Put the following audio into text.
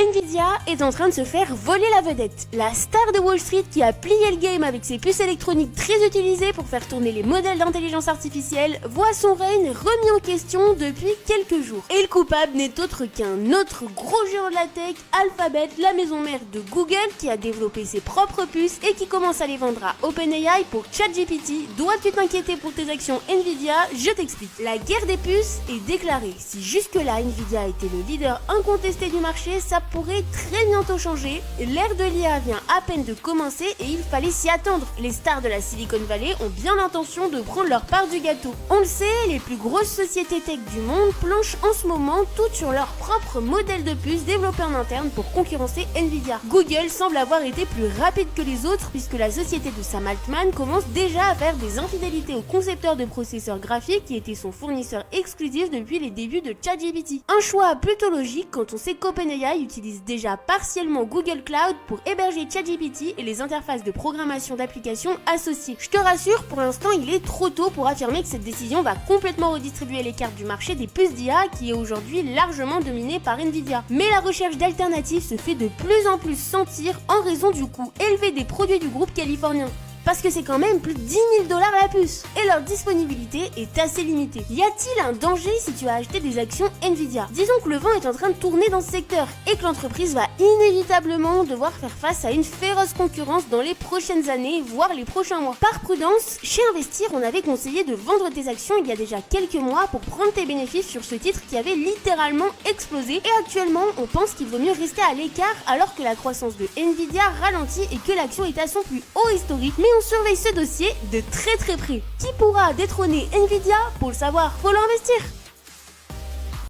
Nvidia est en train de se faire voler la vedette. La star de Wall Street qui a plié le game avec ses puces électroniques très utilisées pour faire tourner les modèles d'intelligence artificielle voit son règne remis en question depuis quelques jours. Et le coupable n'est autre qu'un autre gros géant de la tech, Alphabet, la maison mère de Google, qui a développé ses propres puces et qui commence à les vendre à OpenAI pour ChatGPT. Dois-tu t'inquiéter pour tes actions Nvidia? Je t'explique. La guerre des puces est déclarée. Si jusque-là Nvidia était le leader incontesté du marché, ça pourrait très bientôt changer. L'ère de l'IA vient à peine de commencer et il fallait s'y attendre. Les stars de la Silicon Valley ont bien l'intention de prendre leur part du gâteau. On le sait, les plus grosses sociétés tech du monde planchent en ce moment toutes sur leur propre modèle de puce développé en interne pour concurrencer Nvidia. Google semble avoir été plus rapide que les autres puisque la société de Sam Altman commence déjà à faire des infidélités au concepteur de processeurs graphiques qui était son fournisseur exclusif depuis les débuts de ChatGPT. Un choix plutôt logique quand on sait qu'OpenAI utilise déjà partiellement Google Cloud pour héberger ChatGPT et les interfaces de programmation d'applications associées. Je te rassure, pour l'instant il est trop tôt pour affirmer que cette décision va complètement redistribuer les cartes du marché des puces d'IA qui est aujourd'hui largement dominé par Nvidia. Mais la recherche d'alternatives se fait de plus en plus sentir en raison du coût élevé des produits du groupe californien. Parce que c'est quand même plus de 10 000 $ la puce et leur disponibilité est assez limitée. Y a-t-il un danger si tu as acheté des actions Nvidia? Disons que le vent est en train de tourner dans ce secteur et que l'entreprise va inévitablement devoir faire face à une féroce concurrence dans les prochaines années, voire les prochains mois. Par prudence, chez Investir, on avait conseillé de vendre tes actions il y a déjà quelques mois pour prendre tes bénéfices sur ce titre qui avait littéralement explosé. Et actuellement, on pense qu'il vaut mieux rester à l'écart alors que la croissance de Nvidia ralentit et que l'action est à son plus haut historique. Mais on surveille ce dossier de très près. Qui pourra détrôner Nvidia? Pour le savoir, faut l'investir.